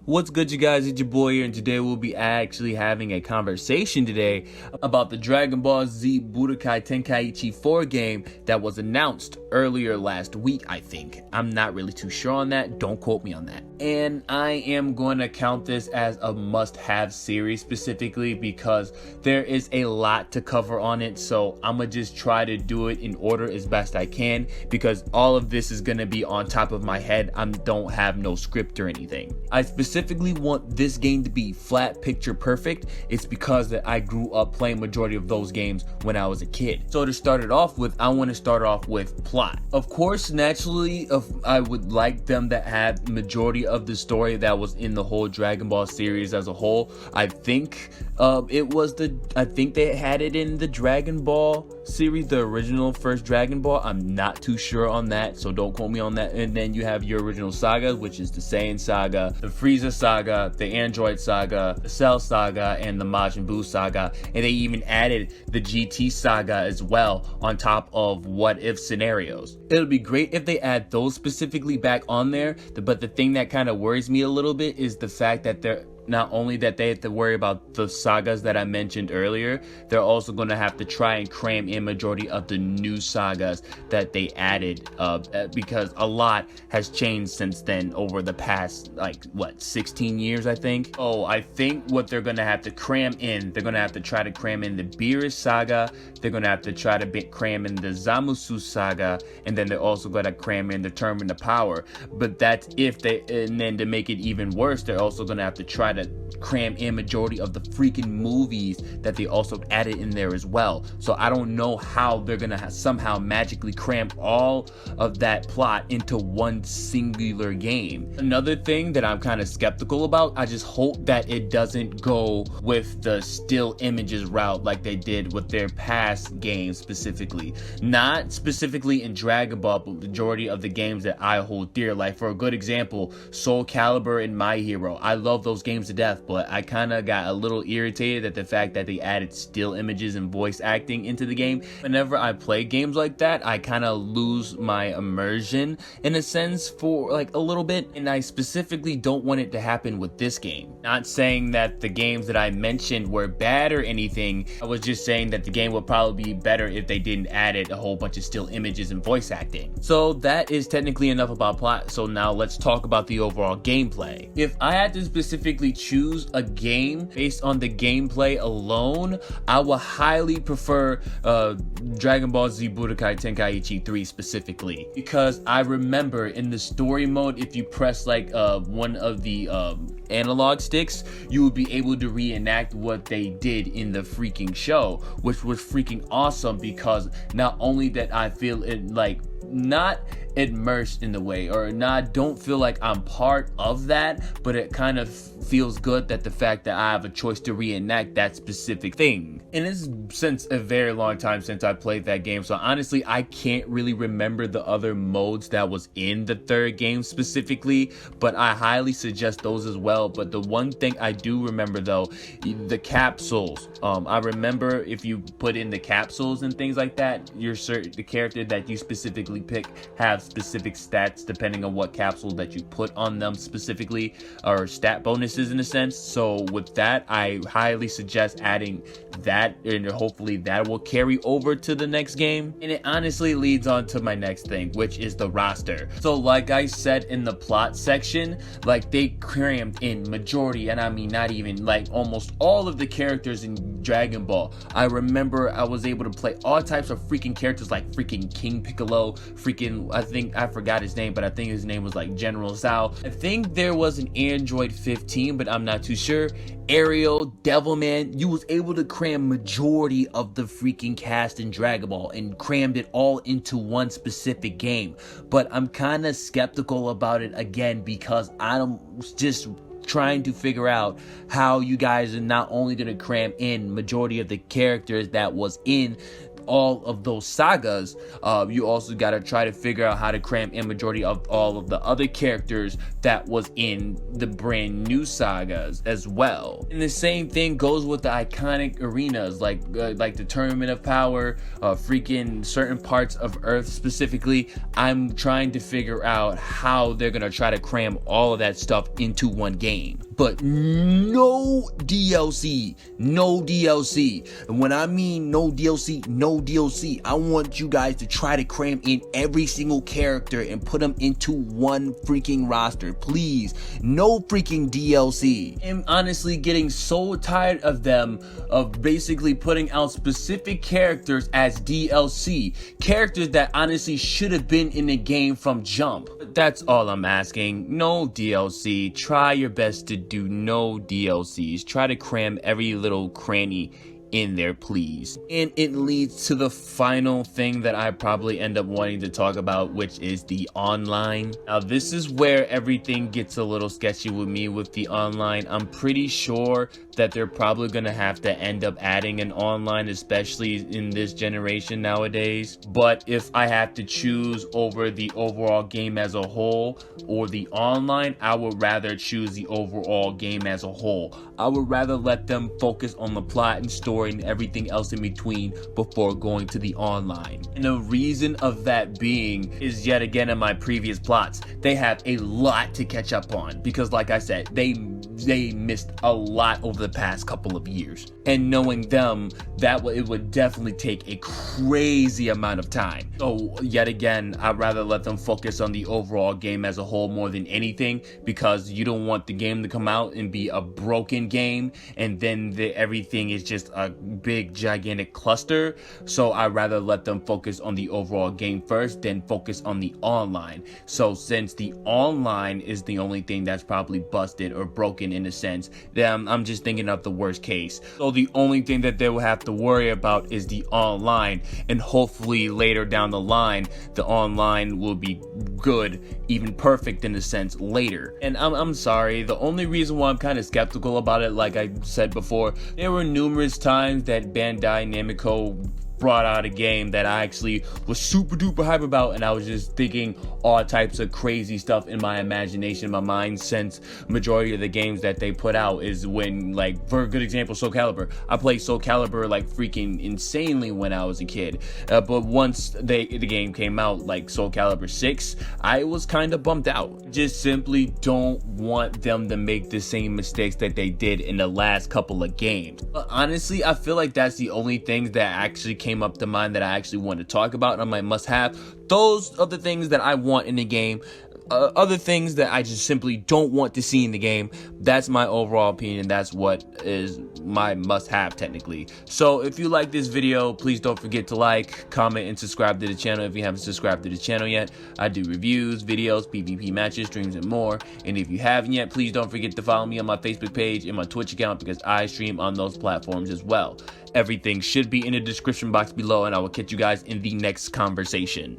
What's good, you guys? It's your boy here, and today we'll be actually having a conversation today about the Dragon Ball Z Budokai Tenkaichi 4 game that was announced earlier last week, I think. I'm not really too sure on that. Don't quote me on that. And I am going to count this as a must-have series specifically because there is a lot to cover on it. So I'm going to just try to do it in order as best I can because all of this is going to be on top of my head. I don't have no script or anything. I specifically want this game to be flat picture perfect. It's because that I grew up playing majority of those games when I was a kid. So to start it off with, I want to start off with plot. Of course, naturally, I would like them to have majority of the story that was in the whole Dragon Ball series as a whole. I think they had it in the Dragon Ball series, the original first Dragon Ball. I'm not too sure on that, so don't quote me on that. And then you have your original saga, which is the Saiyan saga, the Frieza saga, the Android saga, the Cell saga, and the Majin Buu saga. And they even added the GT saga as well on top of what if scenarios. It would be great if they add those specifically back on there, but the thing that kind of worries me a little bit is the fact that not only that they have to worry about the sagas that I mentioned earlier, they're also going to have to try and cram in majority of the new sagas that they added because a lot has changed since then over the past 16 years, I think. Oh, I think what they're going to have to cram in, they're going to have to try to cram in the Beerus saga, they're going to have to try to cram in the Zamusu saga, and then they're also going to cram in the Tournament of Power. But that's and then to make it even worse, they're also going to have to try to cram in majority of the freaking movies that they also added in there as well. So I don't know how they're gonna somehow magically cram all of that plot into one singular game. Another thing that I'm kind of skeptical about, I just hope that it doesn't go with the still images route like they did with their past games specifically. Not specifically in Dragon Ball, but majority of the games that I hold dear. Like for a good example, Soul Calibur and My Hero. I love those games to death, but I kind of got a little irritated at the fact that they added still images and voice acting into the game. Whenever I play games like that, I kind of lose my immersion in a sense for like a little bit, and I specifically don't want it to happen with this game. Not saying that the games that I mentioned were bad or anything, I was just saying that the game would probably be better if they didn't add a whole bunch of still images and voice acting. So that is technically enough about plot, so now let's talk about the overall gameplay. If I had to specifically choose a game based on the gameplay alone, I would highly prefer Dragon Ball Z Budokai Tenkaichi 3 specifically, because I remember in the story mode, if you press one of the analog sticks, you would be able to reenact what they did in the freaking show, which was freaking awesome because not only that I feel it not immersed in the way, or not don't feel like I'm part of that, but it kind of feels good that the fact that I have a choice to reenact that specific thing. And it's since a very long time since I played that game, so honestly I can't really remember the other modes that was in the third game specifically, but I highly suggest those as well. But the one thing I do remember though, the capsules. I remember if you put in the capsules and things like that, the character that you specifically pick have specific stats depending on what capsule that you put on them specifically, or stat bonuses in a sense. So with that, I highly suggest adding that, and hopefully that will carry over to the next game. And it honestly leads on to my next thing, which is the roster. So like I said in the plot section, they crammed in majority, and I mean not even almost all of the characters in Dragon Ball. I remember I was able to play all types of freaking characters like freaking King Piccolo, I forgot his name, but I think his name was General Zhao. I think there was an Android 15, but I'm not too sure. Ariel, Devilman, you was able to cram majority of the freaking cast in Dragon Ball and crammed it all into one specific game. But I'm kind of skeptical about it again because I'm just trying to figure out how you guys are not only going to cram in majority of the characters that was in all of those sagas, you also got to try to figure out how to cram in majority of all of the other characters that was in the brand new sagas as well. And the same thing goes with the iconic arenas like the Tournament of Power, freaking certain parts of Earth specifically. I'm trying to figure out how they're gonna try to cram all of that stuff into one game. But no DLC, no DLC. And when I mean no DLC, no DLC, I want you guys to try to cram in every single character and put them into one freaking roster. Please, no freaking DLC. I'm honestly getting so tired of them, of basically putting out specific characters as DLC. Characters that honestly should have been in the game from jump. But that's all I'm asking. No DLC. Try your best to do no DLCs. Try to cram every little cranny in there, please. And it leads to the final thing that I probably end up wanting to talk about, which is the online. Now this is where everything gets a little sketchy with me with the online. I'm pretty sure that they're probably gonna have to end up adding an online, especially in this generation nowadays. But if I have to choose over the overall game as a whole or the online, I would rather choose the overall game as a whole. I would rather let them focus on the plot and story and everything else in between before going to the online. And the reason of that being is, yet again, in my previous plots, they have a lot to catch up on, because like I said, they missed a lot over the past couple of years, and knowing them, it would definitely take a crazy amount of time. So yet again, I'd rather let them focus on the overall game as a whole more than anything, because you don't want the game to come out and be a broken game and then everything is just a big gigantic cluster. So I'd rather let them focus on the overall game first, then focus on the online. So since the online is the only thing that's probably busted or broken in a sense, then I'm just thinking of the worst case. So the only thing that they will have to worry about is the online, and hopefully later down the line the online will be good, even perfect in a sense later. And I'm sorry, the only reason why I'm kind of skeptical about it, like I said before, there were numerous times that Bandai Namco brought out a game that I actually was super duper hype about, and I was just thinking all types of crazy stuff in my imagination, in my mind, since majority of the games that they put out is when, like, for a good example, Soul Calibur. I played Soul Calibur like freaking insanely when I was a kid, but once the game came out, like Soul Calibur 6, I was kind of bummed out. Just simply don't want them to make the same mistakes that they did in the last couple of games. But honestly, I feel like that's the only things that actually came up to mind that I actually want to talk about on my must-have. Those are the things that I want in the game. Other things that I just simply don't want to see in the game. That's my overall opinion. That's what is my must-have technically. So if you like this video, please don't forget to like, comment, and subscribe to the channel if you haven't subscribed to the channel yet. I do reviews, videos, PvP matches, streams, and more. And if you haven't yet, please don't forget to follow me on my Facebook page and my Twitch account, because I stream on those platforms as well. Everything should be in the description box below, and I will catch you guys in the next conversation.